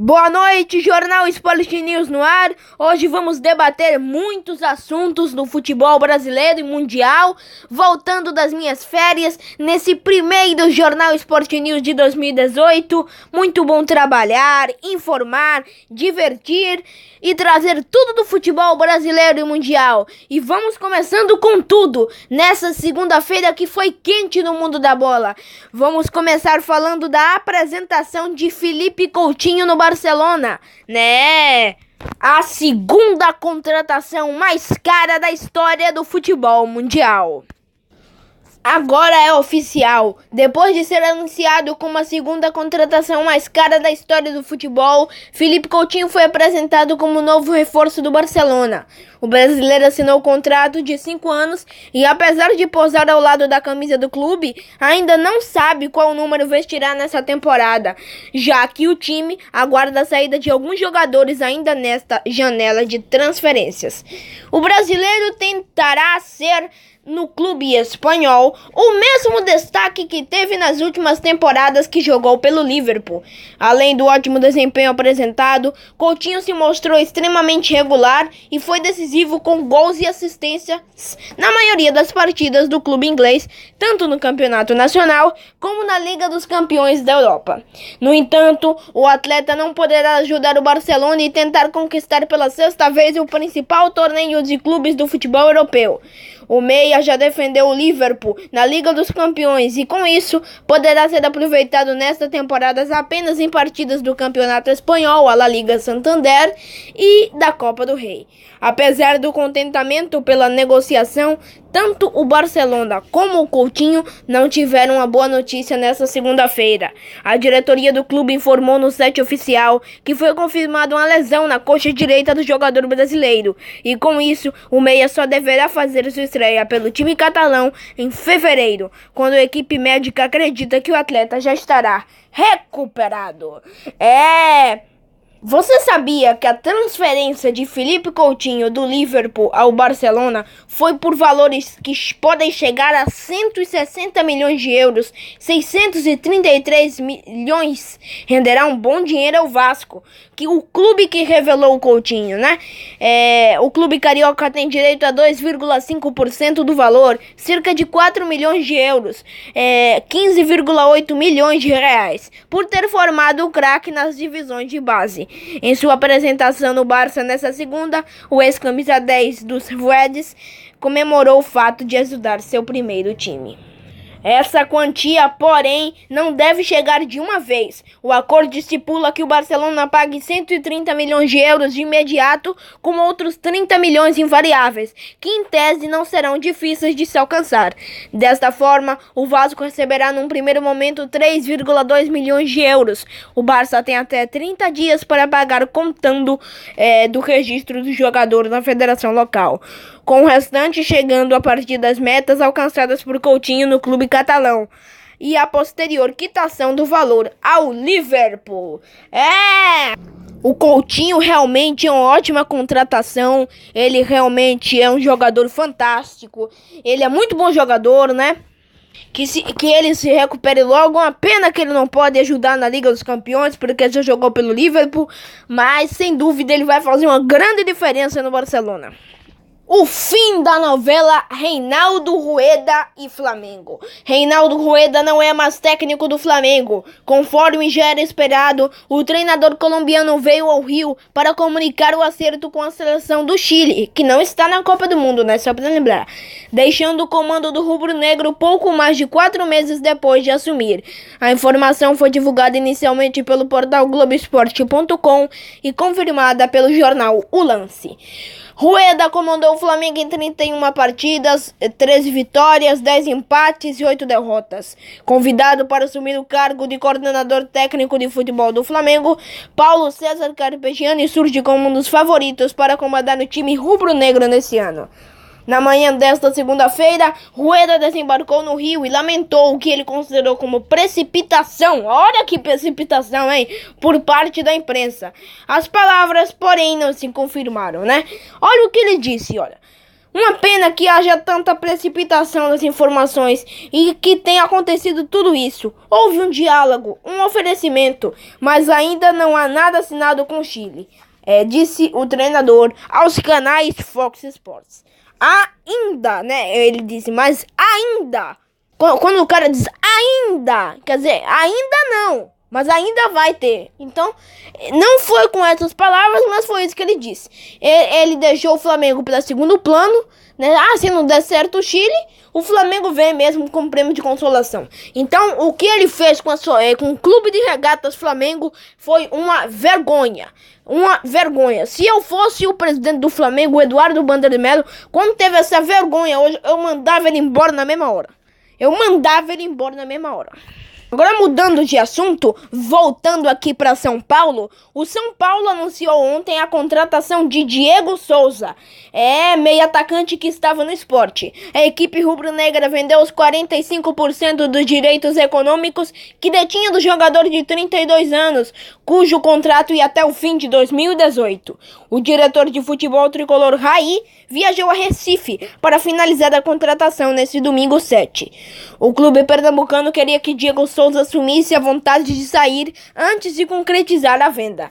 Boa noite, Jornal Sport News no ar. Hoje vamos debater muitos assuntos do futebol brasileiro e mundial, voltando das minhas férias, nesse primeiro Jornal Sport News de 2018. Muito bom trabalhar, informar, divertir e trazer tudo do futebol brasileiro e mundial. E vamos começando com tudo, nessa segunda-feira que foi quente no mundo da bola. Vamos começar falando da apresentação de Philippe Coutinho no Barcelona, né? A segunda contratação mais cara da história do futebol mundial. Agora é oficial. Depois de ser anunciado como a segunda contratação mais cara da história do futebol, Philippe Coutinho foi apresentado como novo reforço do Barcelona. O brasileiro assinou o contrato de 5 anos e, apesar de posar ao lado da camisa do clube, ainda não sabe qual número vestirá nessa temporada, já que o time aguarda a saída de alguns jogadores ainda nesta janela de transferências. O brasileiro tentará ser, no clube espanhol, o mesmo destaque que teve nas últimas temporadas que jogou pelo Liverpool. Além do ótimo desempenho apresentado, Coutinho se mostrou extremamente regular e foi decisivo com gols e assistências na maioria das partidas do clube inglês, tanto no Campeonato Nacional como na Liga dos Campeões da Europa. No entanto, o atleta não poderá ajudar o Barcelona e tentar conquistar pela sexta vez o principal torneio de clubes do futebol europeu. O meia já defendeu o Liverpool na Liga dos Campeões e, com isso, poderá ser aproveitado nesta temporada apenas em partidas do Campeonato Espanhol, a La Liga Santander e da Copa do Rei. Apesar do contentamento pela negociação, tanto o Barcelona como o Coutinho não tiveram uma boa notícia nesta segunda-feira. A diretoria do clube informou no site oficial que foi confirmada uma lesão na coxa direita do jogador brasileiro e, com isso, o meia só deverá fazer sua estreia pelo time catalão em fevereiro, quando a equipe médica acredita que o atleta já estará recuperado. Você sabia que a transferência de Philippe Coutinho do Liverpool ao Barcelona foi por valores que podem chegar a 160 milhões de euros, 633 milhões, renderá um bom dinheiro ao Vasco, que o clube que revelou o Coutinho, né? O clube carioca tem direito a 2,5% do valor, cerca de 4 milhões de euros, 15,8 milhões de reais, por ter formado o craque nas divisões de base. Em sua apresentação no Barça nessa segunda, o ex-camisa 10 dos Reds comemorou o fato de ajudar seu primeiro time. Essa quantia, porém, não deve chegar de uma vez. O acordo estipula que o Barcelona pague 130 milhões de euros de imediato, com outros 30 milhões em variáveis, que em tese não serão difíceis de se alcançar. Desta forma, o Vasco receberá num primeiro momento 3,2 milhões de euros. O Barça tem até 30 dias para pagar, contando do registro do jogador na federação local, com o restante chegando a partir das metas alcançadas por Coutinho no clube catalão e a posterior quitação do valor ao Liverpool. O Coutinho realmente é uma ótima contratação, ele realmente é um jogador fantástico, ele é muito bom jogador, né? Que ele se recupere logo. Uma pena que ele não pode ajudar na Liga dos Campeões, porque já jogou pelo Liverpool, mas sem dúvida ele vai fazer uma grande diferença no Barcelona. O fim da novela Reinaldo Rueda e Flamengo. Reinaldo Rueda não é mais técnico do Flamengo. Conforme já era esperado, o treinador colombiano veio ao Rio para comunicar o acerto com a seleção do Chile, que não está na Copa do Mundo, né? Só para lembrar. Deixando o comando do rubro-negro pouco mais de 4 meses depois de assumir. A informação foi divulgada inicialmente pelo portal Globoesporte.com e confirmada pelo jornal O Lance. Rueda comandou o Flamengo em 31 partidas, 13 vitórias, 10 empates e 8 derrotas. Convidado para assumir o cargo de coordenador técnico de futebol do Flamengo, Paulo César Carpegiani surge como um dos favoritos para comandar o time rubro-negro nesse ano. Na manhã desta segunda-feira, Rueda desembarcou no Rio e lamentou o que ele considerou como precipitação. Olha que precipitação, hein? Por parte da imprensa. As palavras, porém, não se confirmaram, né? Olha o que ele disse, olha. Uma pena que haja tanta precipitação nas informações e que tenha acontecido tudo isso. Houve um diálogo, um oferecimento, mas ainda não há nada assinado com o Chile, disse o treinador aos canais Fox Sports. Ainda, né? Ele disse, mas ainda. Quando o cara diz ainda, quer dizer, ainda não, mas ainda vai ter. Então, não foi com essas palavras, mas foi isso que ele disse. Ele deixou o Flamengo para segundo plano, né? Se não der certo o Chile, o Flamengo vem mesmo com prêmio de consolação. Então, o que ele fez com o Clube de Regatas Flamengo foi uma vergonha. Uma vergonha. Se eu fosse o presidente do Flamengo, o Eduardo Bandeira de Mello, quando teve essa vergonha hoje, eu mandava ele embora na mesma hora. Agora, mudando de assunto, voltando aqui para São Paulo, o São Paulo anunciou ontem a contratação de Diego Souza, meio atacante que estava no Sport. A equipe rubro-negra vendeu os 45% dos direitos econômicos que detinha do jogador de 32 anos, cujo contrato ia até o fim de 2018. O diretor de futebol tricolor Raí viajou a Recife para finalizar a contratação nesse domingo 7. O clube pernambucano queria que Diego Souza assumisse a vontade de sair antes de concretizar a venda.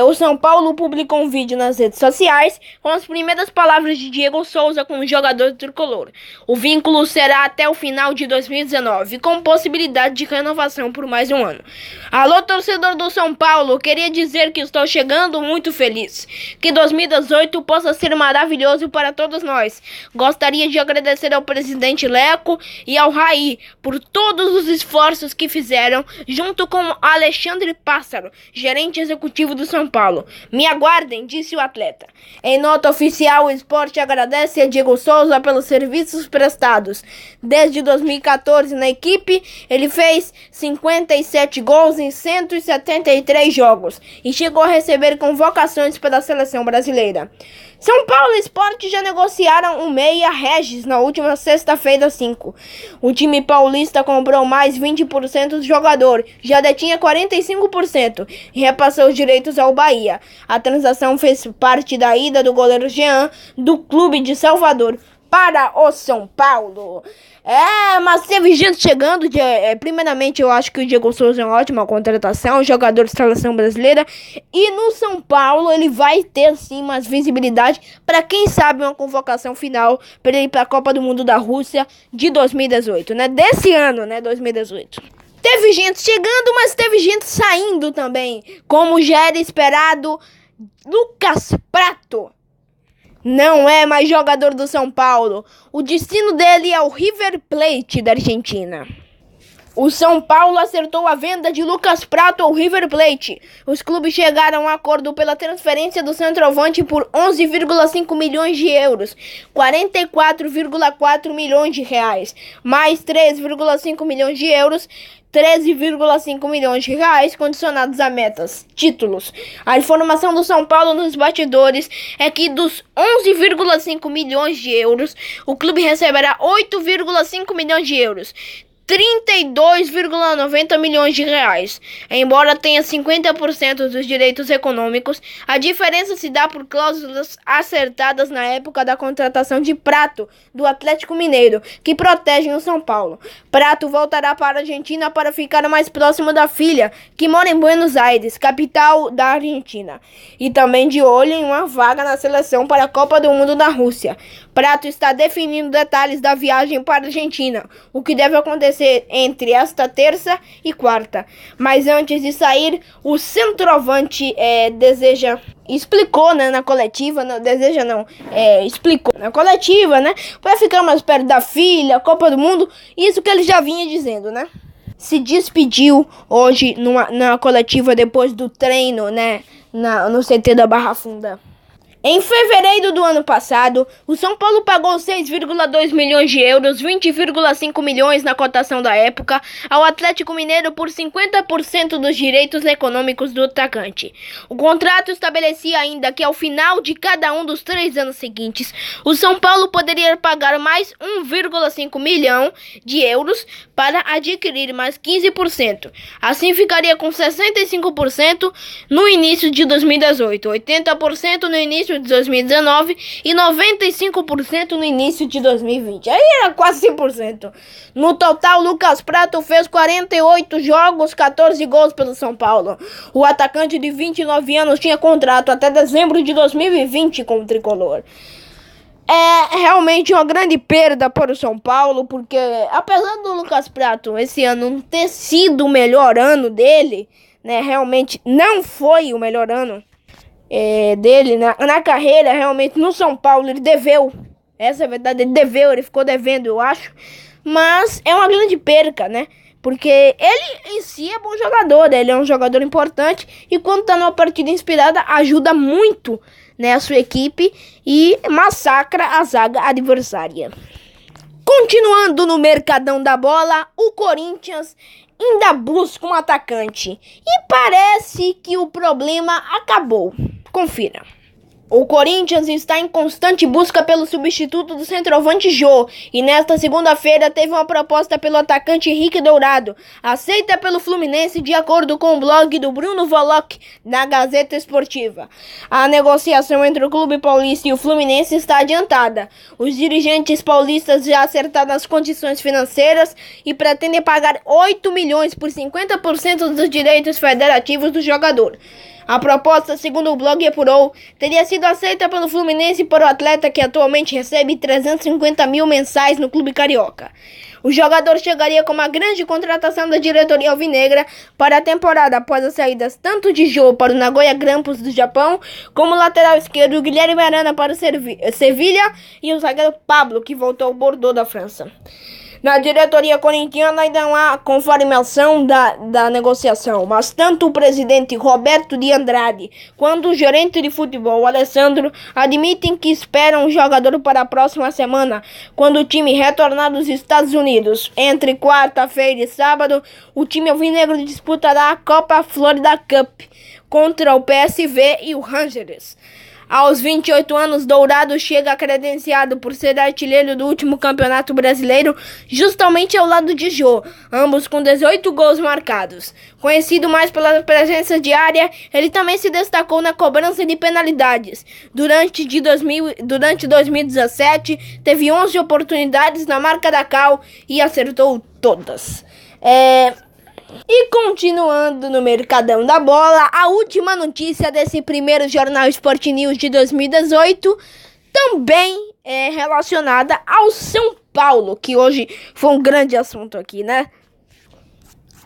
O São Paulo publicou um vídeo nas redes sociais com as primeiras palavras de Diego Souza com o jogador tricolor. O vínculo será até o final de 2019, com possibilidade de renovação por mais um ano. Alô, torcedor do São Paulo, queria dizer que estou chegando muito feliz. Que 2018 possa ser maravilhoso para todos nós. Gostaria de agradecer ao presidente Leco e ao Raí por todos os esforços que fizeram, junto com Alexandre Pássaro, gerente executivo do São Paulo. Me aguardem, disse o atleta. Em nota oficial, o Sport agradece a Diego Souza pelos serviços prestados. Desde 2014 na equipe, ele fez 57 gols em 173 jogos e chegou a receber convocações pela seleção brasileira. São Paulo e Sport já negociaram o meia Regis na última sexta-feira 5. O time paulista comprou mais 20% do jogador, já detinha 45% e repassou os direitos ao Bahia. A transação fez parte da ida do goleiro Jean do clube de Salvador para o São Paulo. Mas teve gente chegando. Primeiramente, eu acho que o Diego Souza é uma ótima contratação, jogador de seleção brasileira. E no São Paulo ele vai ter sim mais visibilidade para quem sabe uma convocação final para ele ir para a Copa do Mundo da Rússia de 2018, né? Desse ano, né? 2018. Teve gente chegando, mas teve gente saindo também, como já era esperado. Lucas Prato não é mais jogador do São Paulo. O destino dele é o River Plate da Argentina. O São Paulo acertou a venda de Lucas Prato ao River Plate. Os clubes chegaram a um acordo pela transferência do centroavante por 11,5 milhões de euros, 44,4 milhões de reais, mais 3,5 milhões de euros, 13,5 milhões de reais condicionados a metas, títulos. A informação do São Paulo nos bastidores é que dos 11,5 milhões de euros, o clube receberá 8,5 milhões de euros, 32,90 milhões de reais. Embora tenha 50% dos direitos econômicos, a diferença se dá por cláusulas acertadas na época da contratação de Prato, do Atlético Mineiro, que protegem o São Paulo. Prato voltará para a Argentina para ficar mais próximo da filha, que mora em Buenos Aires, capital da Argentina, e também de olho em uma vaga na seleção para a Copa do Mundo da Rússia. Prato está definindo detalhes da viagem para a Argentina, o que deve acontecer entre esta terça e quarta. Mas antes de sair, o centroavante explicou, né, na coletiva, explicou na coletiva, né, para ficar mais perto da filha, Copa do Mundo, isso que ele já vinha dizendo, né. Se despediu hoje na coletiva depois do treino, né, no CT da Barra Funda. Em fevereiro do ano passado, o São Paulo pagou 6,2 milhões de euros, 20,5 milhões na cotação da época, ao Atlético Mineiro por 50% dos direitos econômicos do atacante. O contrato estabelecia ainda que ao final de cada um dos 3 anos seguintes, o São Paulo poderia pagar mais 1,5 milhão de euros para adquirir mais 15%. Assim ficaria com 65% no início de 2018, 80% no início início de 2019 e 95% no início de 2020. Aí era quase 100%. No total, Lucas Prato fez 48 jogos, 14 gols pelo São Paulo. O atacante de 29 anos tinha contrato até dezembro de 2020 com o tricolor. É realmente uma grande perda para o São Paulo, porque apesar do Lucas Prato esse ano não ter sido o melhor ano dele, né, realmente não foi o melhor ano dele na carreira, realmente no São Paulo ele deveu, essa é a verdade, ele ficou devendo, eu acho, mas é uma grande perca, né, porque ele em si é bom jogador, ele é um jogador importante e quando tá numa partida inspirada ajuda muito, né, a sua equipe e massacra a zaga adversária. Continuando no mercadão da bola, o Corinthians ainda busca um atacante e parece que o problema acabou. Confira. O Corinthians está em constante busca pelo substituto do centroavante Jô e nesta segunda-feira teve uma proposta pelo atacante Henrique Dourado, aceita pelo Fluminense de acordo com o blog do Bruno Volok na Gazeta Esportiva. A negociação entre o clube paulista e o Fluminense está adiantada. Os dirigentes paulistas já acertaram as condições financeiras e pretendem pagar 8 milhões por 50% dos direitos federativos do jogador. A proposta, segundo o blog apurou, teria sido aceita pelo Fluminense por o atleta que atualmente recebe 350 mil mensais no clube carioca. O jogador chegaria com uma grande contratação da diretoria alvinegra para a temporada após as saídas tanto de Jô para o Nagoya Grampus do Japão, como o lateral esquerdo Guilherme Arana para o Sevilha e o zagueiro Pablo, que voltou ao Bordeaux da França. Na diretoria corintiana ainda não há confirmação da negociação, mas tanto o presidente Roberto de Andrade quanto o gerente de futebol Alessandro admitem que esperam o jogador para a próxima semana, quando o time retornar dos Estados Unidos. Entre quarta-feira e sábado, o time alvinegro disputará a Copa Florida Cup contra o PSV e o Rangers. Aos 28 anos, Dourado chega credenciado por ser artilheiro do último campeonato brasileiro, justamente ao lado de Jô, ambos com 18 gols marcados. Conhecido mais pela presença diária, ele também se destacou na cobrança de penalidades. Durante 2017, teve 11 oportunidades na marca da Cal e acertou todas. E continuando no mercadão da bola, a última notícia desse primeiro Jornal Sport News de 2018 também é relacionada ao São Paulo, que hoje foi um grande assunto aqui, né?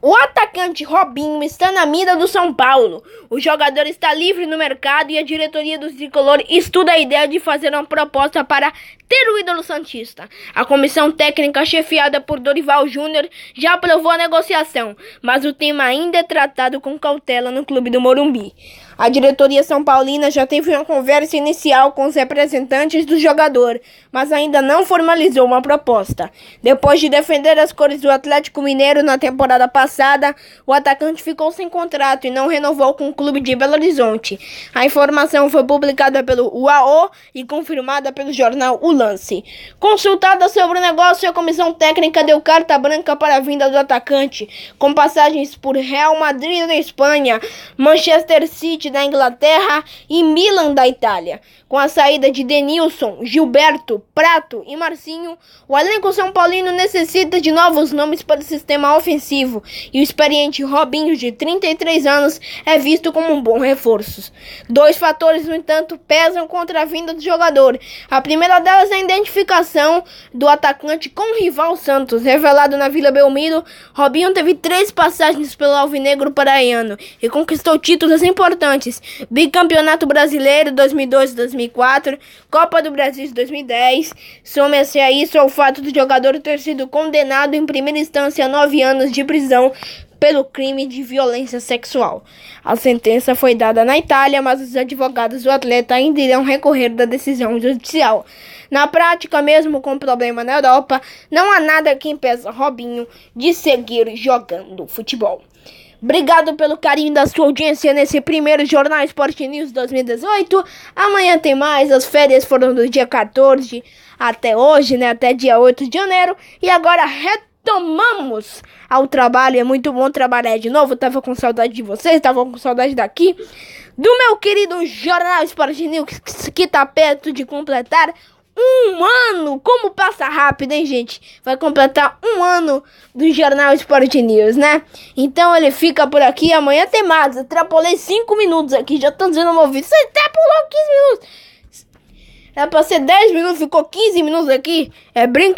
O atacante Robinho está na mira do São Paulo. O jogador está livre no mercado e a diretoria do tricolor estuda a ideia de fazer uma proposta para ter o ídolo santista. A comissão técnica chefiada por Dorival Júnior já aprovou a negociação, mas o tema ainda é tratado com cautela no clube do Morumbi. A diretoria são paulina já teve uma conversa inicial com os representantes do jogador, mas ainda não formalizou uma proposta. Depois de defender as cores do Atlético Mineiro na temporada passada, o atacante ficou sem contrato e não renovou com o clube de Belo Horizonte. A informação foi publicada pelo UAO e confirmada pelo jornal O Lance. Consultada sobre o negócio, a comissão técnica deu carta branca para a vinda do atacante, com passagens por Real Madrid da Espanha, Manchester City da Inglaterra e Milan da Itália. Com a saída de Denilson, Gilberto, Prato e Marcinho, o elenco são paulino necessita de novos nomes para o sistema ofensivo e o experiente Robinho, de 33 anos, é visto como um bom reforço. Dois fatores, no entanto, pesam contra a vinda do jogador. A primeira delas é a identificação do atacante com o rival Santos. Revelado na Vila Belmiro, Robinho teve 3 passagens pelo alvinegro paraiano e conquistou títulos importantes: Bicampeonato Brasileiro 2002-2004, Copa do Brasil de 2010. Soma-se a isso ao fato do jogador ter sido condenado em primeira instância a 9 anos de prisão pelo crime de violência sexual. A sentença foi dada na Itália, mas os advogados do atleta ainda irão recorrer da decisão judicial. Na prática, mesmo com problema na Europa, não há nada que impeça Robinho de seguir jogando futebol. Obrigado pelo carinho da sua audiência nesse primeiro Jornal Sport News 2018. Amanhã tem mais. As férias foram do dia 14 até hoje, né? Até dia 8 de janeiro. E agora retomamos ao trabalho. É muito bom trabalhar de novo. Eu tava com saudade de vocês, tava com saudade daqui. Do meu querido Jornal Sport News, que tá perto de completar 1 ano. Como passa rápido, hein, gente? Vai completar 1 ano do Jornal Sport News, né? Então ele fica por aqui. Amanhã tem mais. Atrapalhei 5 minutos aqui. Já tô dizendo no meu vídeo. Você até pulou 15 minutos. Era pra ser 10 minutos, ficou 15 minutos aqui. É brincadeira.